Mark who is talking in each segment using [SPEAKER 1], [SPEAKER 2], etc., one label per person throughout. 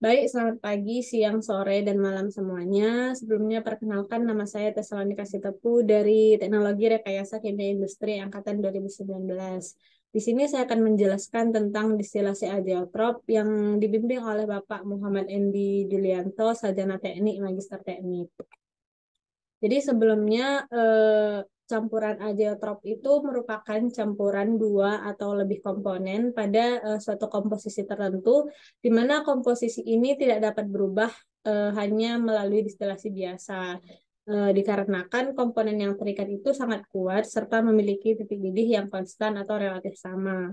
[SPEAKER 1] Baik, selamat pagi, siang, sore, dan malam semuanya. Sebelumnya, perkenalkan nama saya Tesalonika Sitepu dari Teknologi Rekayasa Kimia Industri Angkatan 2019. Di sini saya akan menjelaskan tentang distilasi azeotrop yang dibimbing oleh Bapak Muhammad Endi Julianto, Sarjana Teknik, Magister Teknik. Jadi sebelumnya campuran azeotrop itu merupakan campuran dua atau lebih komponen pada suatu komposisi tertentu, di mana komposisi ini tidak dapat berubah hanya melalui distilasi biasa. Dikarenakan komponen yang terikat itu sangat kuat serta memiliki titik didih yang konstan atau relatif sama.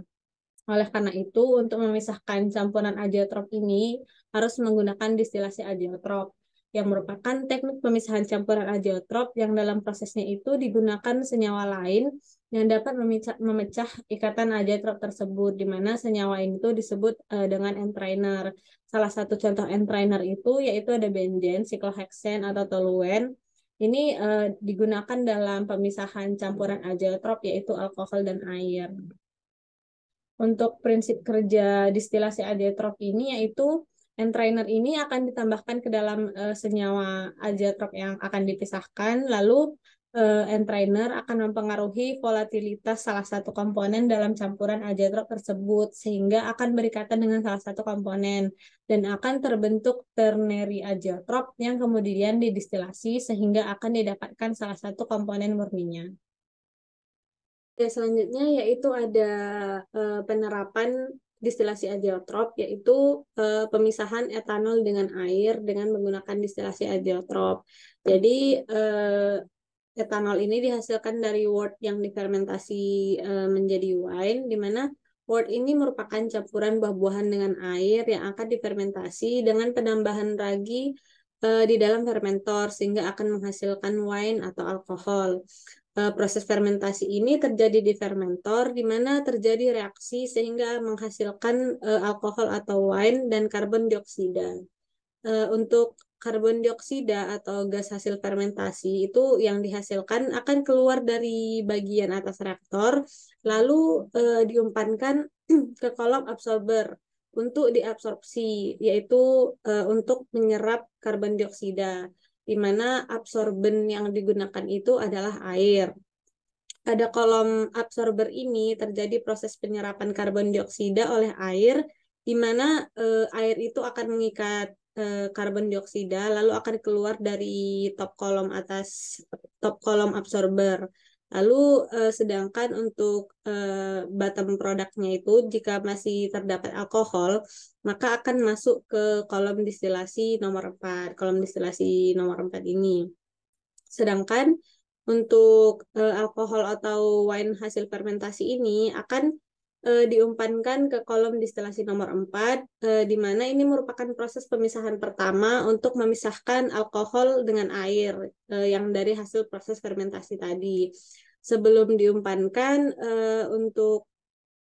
[SPEAKER 1] Oleh karena itu, untuk memisahkan campuran azeotrop ini harus menggunakan distilasi azeotrop, yang merupakan teknik pemisahan campuran azeotrop yang dalam prosesnya itu digunakan senyawa lain yang dapat memecah ikatan azeotrop tersebut, di mana senyawa itu disebut dengan entrainer. Salah satu contoh entrainer itu yaitu ada benzen, sikloheksen, atau toluen. Ini digunakan dalam pemisahan campuran azeotrop yaitu alkohol dan air. Untuk prinsip kerja distilasi azeotrop ini yaitu entrainer ini akan ditambahkan ke dalam senyawa azeotrop yang akan dipisahkan, lalu entrainer akan mempengaruhi volatilitas salah satu komponen dalam campuran azeotrop tersebut sehingga akan berikatan dengan salah satu komponen dan akan terbentuk ternary azeotrop yang kemudian didistilasi sehingga akan didapatkan salah satu komponen murninya. Ya, selanjutnya yaitu ada penerapan distilasi azeotrop, yaitu pemisahan etanol dengan air dengan menggunakan distilasi azeotrop. Jadi etanol ini dihasilkan dari wort yang difermentasi menjadi wine, di mana wort ini merupakan campuran buah-buahan dengan air yang akan difermentasi dengan penambahan ragi di dalam fermentor sehingga akan menghasilkan wine atau alkohol. Proses fermentasi ini terjadi di fermentor, di mana terjadi reaksi sehingga menghasilkan alkohol atau wine dan karbon dioksida. Untuk karbon dioksida atau gas hasil fermentasi itu yang dihasilkan akan keluar dari bagian atas reaktor, lalu diumpankan ke kolom absorber untuk diabsorpsi, yaitu untuk menyerap karbon dioksida, di mana absorben yang digunakan itu adalah air. Pada kolom absorber ini terjadi proses penyerapan karbon dioksida oleh air, di mana air itu akan mengikat karbon dioksida, lalu akan keluar dari top kolom absorber. Lalu sedangkan untuk bottom produknya itu jika masih terdapat alkohol, maka akan masuk ke kolom distilasi nomor 4, kolom distilasi nomor 4 ini. Sedangkan untuk alkohol atau wine hasil fermentasi ini akan diumpankan ke kolom distilasi nomor 4, di mana ini merupakan proses pemisahan pertama untuk memisahkan alkohol dengan air yang dari hasil proses fermentasi tadi. Sebelum diumpankan, untuk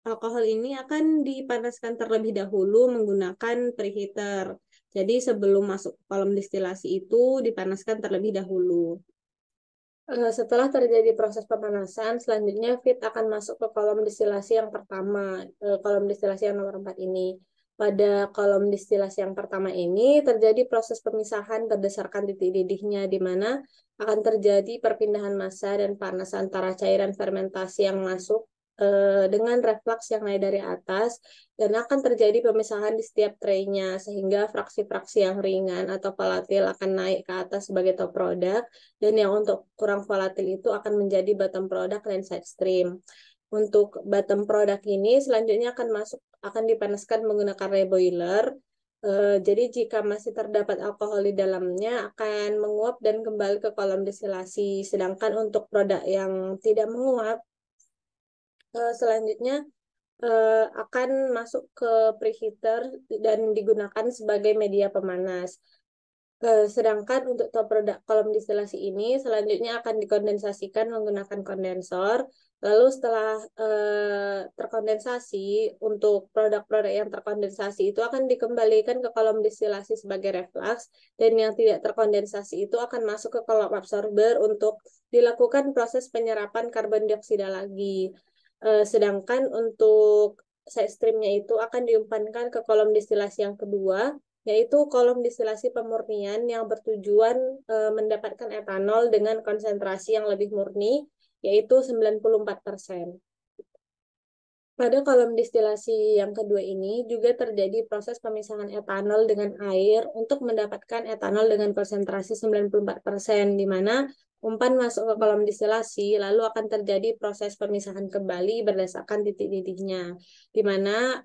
[SPEAKER 1] alkohol ini akan dipanaskan terlebih dahulu menggunakan preheater. Jadi sebelum masuk ke kolom distilasi itu dipanaskan terlebih dahulu. Setelah terjadi proses pemanasan, selanjutnya feed akan masuk ke kolom distilasi yang pertama, kolom distilasi yang nomor 4 ini. Pada kolom distilasi yang pertama ini terjadi proses pemisahan berdasarkan titik didihnya, di mana akan terjadi perpindahan massa dan panas antara cairan fermentasi yang masuk dengan reflux yang naik dari atas, dan akan terjadi pemisahan di setiap traynya sehingga fraksi-fraksi yang ringan atau volatil akan naik ke atas sebagai top product, dan yang untuk kurang volatil itu akan menjadi bottom product dan side stream. Untuk bottom product ini selanjutnya akan dipanaskan menggunakan reboiler. Jadi jika masih terdapat alkohol di dalamnya akan menguap dan kembali ke kolom distilasi. Sedangkan untuk produk yang tidak menguap selanjutnya akan masuk ke preheater dan digunakan sebagai media pemanas. Sedangkan untuk top produk kolom distilasi ini selanjutnya akan dikondensasikan menggunakan kondensor. Lalu setelah terkondensasi, untuk produk-produk yang terkondensasi itu akan dikembalikan ke kolom distilasi sebagai reflux, dan yang tidak terkondensasi itu akan masuk ke kolom absorber untuk dilakukan proses penyerapan karbon dioksida lagi. Sedangkan untuk side streamnya itu akan diumpankan ke kolom distilasi yang kedua, yaitu kolom distilasi pemurnian yang bertujuan mendapatkan etanol dengan konsentrasi yang lebih murni, yaitu 94%. Pada kolom distilasi yang kedua ini juga terjadi proses pemisahan etanol dengan air untuk mendapatkan etanol dengan konsentrasi 94%, di mana umpan masuk ke kolom distilasi, lalu akan terjadi proses pemisahan kembali berdasarkan titik didihnya, di mana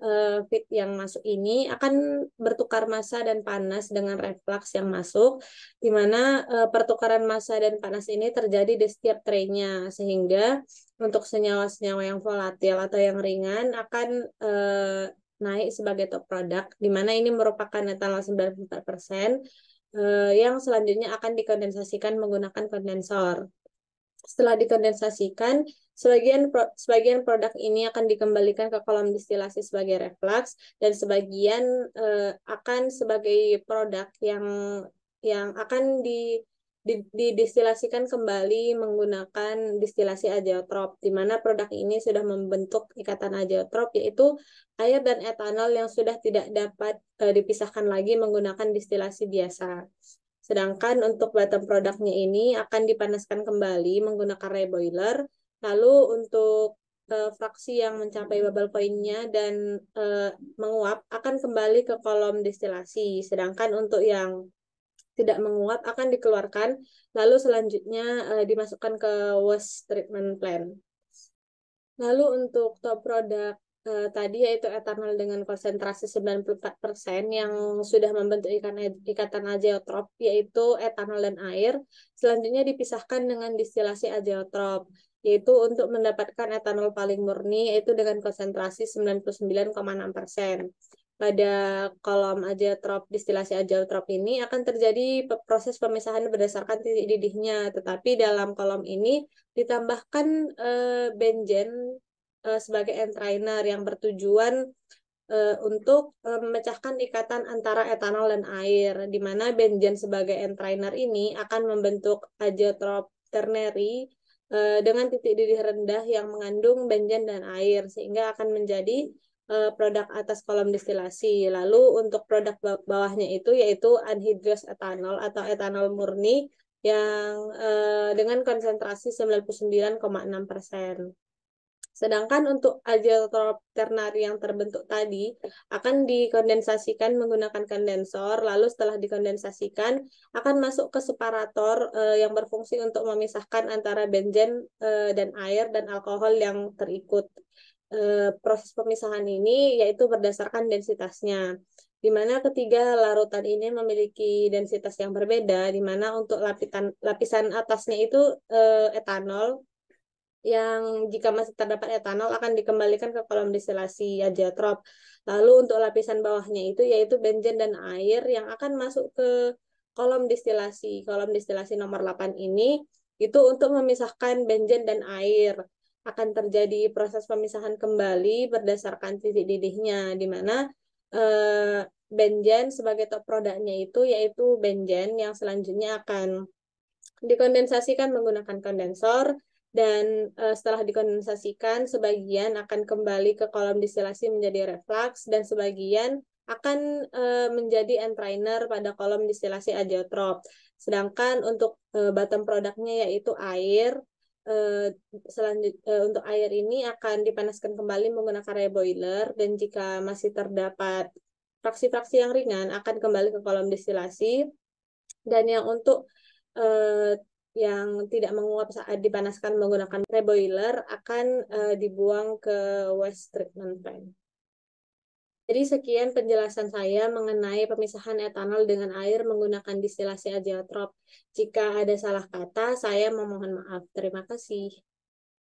[SPEAKER 1] feed yang masuk ini akan bertukar massa dan panas dengan reflux yang masuk, di mana pertukaran massa dan panas ini terjadi di setiap traynya, sehingga untuk senyawa-senyawa yang volatil atau yang ringan akan naik sebagai top product, di mana ini merupakan etanol 94%, yang selanjutnya akan dikondensasikan menggunakan kondensor. Setelah dikondensasikan, sebagian produk ini akan dikembalikan ke kolom distilasi sebagai reflux, dan sebagian akan sebagai produk yang akan didistilasikan kembali menggunakan distilasi azeotrop, di mana produk ini sudah membentuk ikatan azeotrop, yaitu air dan etanol yang sudah tidak dapat dipisahkan lagi menggunakan distilasi biasa. Sedangkan untuk bottom produknya ini akan dipanaskan kembali menggunakan reboiler. Lalu untuk fraksi yang mencapai bubble point-nya dan menguap akan kembali ke kolom distilasi. Sedangkan untuk yang tidak menguap akan dikeluarkan, lalu selanjutnya dimasukkan ke waste treatment plant. Lalu untuk top produk tadi yaitu etanol dengan konsentrasi 94% yang sudah membentuk ikatan azeotrop, yaitu etanol dan air. Selanjutnya dipisahkan dengan distilasi azeotrop, yaitu untuk mendapatkan etanol paling murni, yaitu dengan konsentrasi 99,6%. Pada kolom azeotrop, distilasi azeotrop ini akan terjadi proses pemisahan berdasarkan titik didihnya, tetapi dalam kolom ini ditambahkan benzen sebagai entrainer yang bertujuan untuk memecahkan ikatan antara etanol dan air, di mana benzen sebagai entrainer ini akan membentuk azeotrop ternary dengan titik didih rendah yang mengandung benzen dan air, sehingga akan menjadi produk atas kolom distilasi. Lalu untuk produk bawahnya itu yaitu anhydrous etanol atau etanol murni yang dengan konsentrasi 99,6%. Sedangkan untuk azeotrop ternary yang terbentuk tadi akan dikondensasikan menggunakan kondensor, lalu setelah dikondensasikan akan masuk ke separator yang berfungsi untuk memisahkan antara benzen dan air dan alkohol yang terikut. Proses pemisahan ini yaitu berdasarkan densitasnya, di mana ketiga larutan ini memiliki densitas yang berbeda, di mana untuk lapisan atasnya itu etanol, yang jika masih terdapat etanol akan dikembalikan ke kolom distilasi azeotrop. Lalu untuk lapisan bawahnya itu yaitu benzen dan air yang akan masuk ke kolom distilasi. Kolom distilasi nomor 8 ini itu untuk memisahkan benzen dan air. Akan terjadi proses pemisahan kembali berdasarkan titik didihnya, di mana benzen sebagai top produknya itu yaitu benzen yang selanjutnya akan dikondensasikan menggunakan kondensor, dan setelah dikondensasikan sebagian akan kembali ke kolom distilasi menjadi reflux, dan sebagian akan menjadi entrainer pada kolom distilasi azeotrop. Sedangkan untuk bottom produknya yaitu air, untuk air ini akan dipanaskan kembali menggunakan reboiler, dan jika masih terdapat fraksi-fraksi yang ringan akan kembali ke kolom distilasi, dan yang untuk yang tidak menguap saat dipanaskan menggunakan reboiler akan dibuang ke waste treatment plant. Jadi sekian penjelasan saya mengenai pemisahan etanol dengan air menggunakan distilasi azeotrop. Jika ada salah kata, saya memohon maaf. Terima kasih.